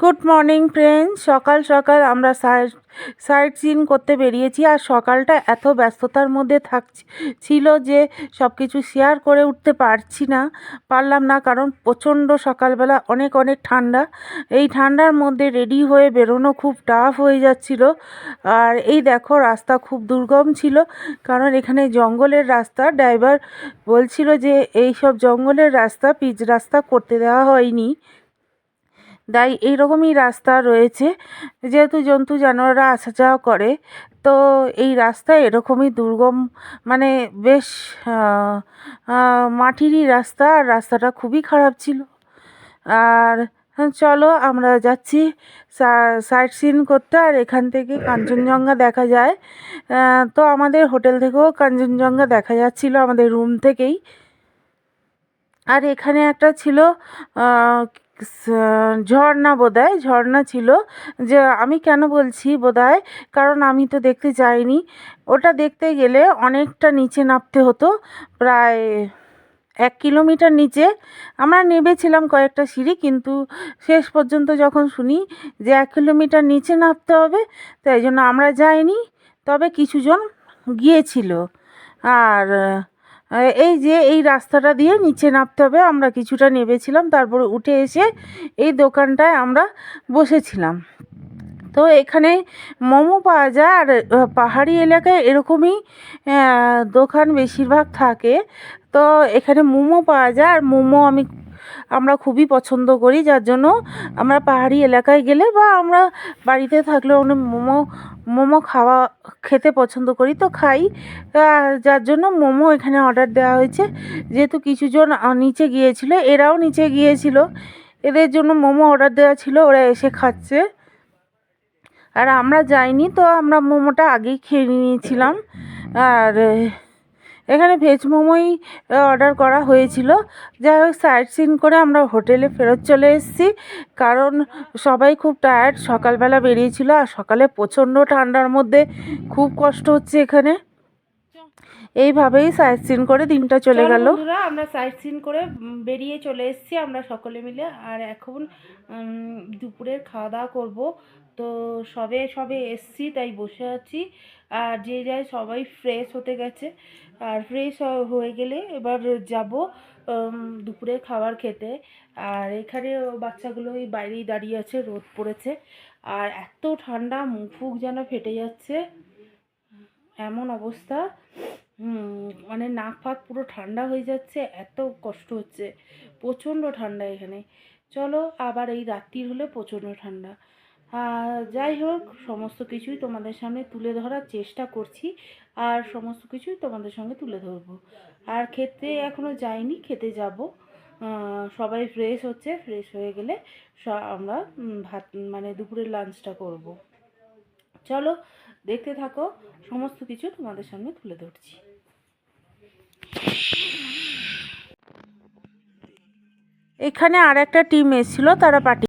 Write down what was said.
Good morning friends. সকাল সকাল আমরা সাইট সিন করতে বেরিয়েছি। আর সকালটা এত ব্যস্ততার মধ্যে ছিল যে সব কিছু শেয়ার করে উঠতে পারলাম না, কারণ প্রচণ্ড সকালবেলা অনেক অনেক ঠান্ডা। এই ঠান্ডার মধ্যে রেডি হয়ে বেরোনো খুব টাফ হয়ে যাচ্ছিল। আর এই দেখো, রাস্তা খুব দুর্গম ছিল, কারণ এখানে জঙ্গলের রাস্তা। ড্রাইভার বলছিল যে এই সব জঙ্গলের রাস্তা পিচ রাস্তা করতে দেওয়া হয়নি, তাই এইরকমই রাস্তা রয়েছে, যেহেতু জন্তু জানোয়াররা আসা যাওয়া করে। তো এই রাস্তা এরকমই দুর্গম, মানে বেশ মাটিরই রাস্তা, আর রাস্তাটা খুবই খারাপ ছিল। আর চলো আমরা যাচ্ছি সাইট সিন করতে। আর এখান থেকে কাঞ্চনজঙ্ঘা দেখা যায়। তো আমাদের হোটেল থেকেও কাঞ্চনজঙ্ঘা দেখা যাচ্ছিল, আমাদের রুম থেকেই। আর এখানে একটা ছিল ঝর্ণা, বোধহয় ঝর্ণা ছিল। যে আমি কেন বলছি বোধহয়, কারণ আমি তো দেখতে যাইনি। ওটা দেখতে গেলে অনেকটা নিচে নামতে হতো, প্রায় 1 কিলোমিটার নিচে। আমরা নেমেছিলাম কয়েকটা সিঁড়ি, কিন্তু শেষ পর্যন্ত যখন শুনি যে 1 কিলোমিটার নিচে নামতে হবে, তাই জন্য আমরা যাইনি, তবে কিছুজন গিয়েছিল। আর এই যে এই রাস্তাটা দিয়ে নিচে নামতে হবে, আমরা কিছুটা নেমেছিলাম, তারপরে উঠে এসে এই দোকানটায় আমরা বসেছিলাম। তো এখানে মোমো পাওয়া যায়। আর পাহাড়ি এলাকায় এরকমই দোকান বেশিরভাগ থাকে। তো এখানে মোমো পাওয়া যায়, আর মোমো আমরা খুবই পছন্দ করি, যার জন্য আমরা পাহাড়ি এলাকায় গেলে বা আমরা বাড়িতে থাকলেও মোমো খেতে পছন্দ করি, তো খাই। যার জন্য মোমো এখানে অর্ডার দেওয়া হয়েছে। যেহেতু কিছুজন নিচে গিয়েছিল, এরাও নিচে গিয়েছিল, এদের জন্য মোমো অর্ডার দেওয়া ছিল, ওরা এসে খাচ্ছে। আর আমরা যাইনি, তো আমরা মোমোটা আগেই খেয়ে নিয়েছিলাম। আর এখানে ভেজ মোমোই অর্ডার করা হয়েছিল। যাই হোক, সাইট সিন করে আমরা হোটেলে ফেরত চলে এসেছি, কারণ সবাই খুব টায়ার্ড, সকালবেলা বেরিয়েছিল। আর সকালে প্রচণ্ড ঠান্ডার মধ্যে খুব কষ্ট হচ্ছে এখানে। এইভাবেই সাইট সিন করে দিনটা চলে গেল। আমরা সাইট সিন করে বেরিয়ে চলে এসেছি আমরা সকলে মিলে। আর এখন দুপুরের খাওয়া দাওয়া করবো। তো সবে এসছি, তাই বসে আছি। আর যে যায় সবাই ফ্রেশ হতে গেছে। আর ফ্রেশ হয়ে গেলে এবার যাব দুপুরের খাবার খেতে। আর এখানে বাচ্চাগুলো ওই বাইরেই দাঁড়িয়ে আছে, রোদ পড়েছে। আর এত ঠান্ডা, মুখ ফুক যেন ফেটে যাচ্ছে, এমন অবস্থা। মানে নাক ফাক পুরো ঠান্ডা হয়ে যাচ্ছে, এত কষ্ট হচ্ছে, প্রচণ্ড ঠান্ডা এখানে। চলো, আবার এই রাত্রির হলে প্রচণ্ড ঠান্ডা। যাই হোক, সমস্ত কিছুই তোমাদের সামনে তুলে ধরার চেষ্টা করছি, আর সমস্ত কিছুই তোমাদের সঙ্গে তুলে ধরবো। আর খেতে এখনও যাইনি, খেতে যাব। সবাই ফ্রেশ হচ্ছে, ফ্রেশ হয়ে গেলে আমরা ভাত মানে দুপুরের লাঞ্চটা করব। চলো দেখতে থাকো, সমস্ত কিছু তোমাদের সামনে তুলে ধরছি। এখানে আর একটা টিম এসেছিল, তারা পার্টি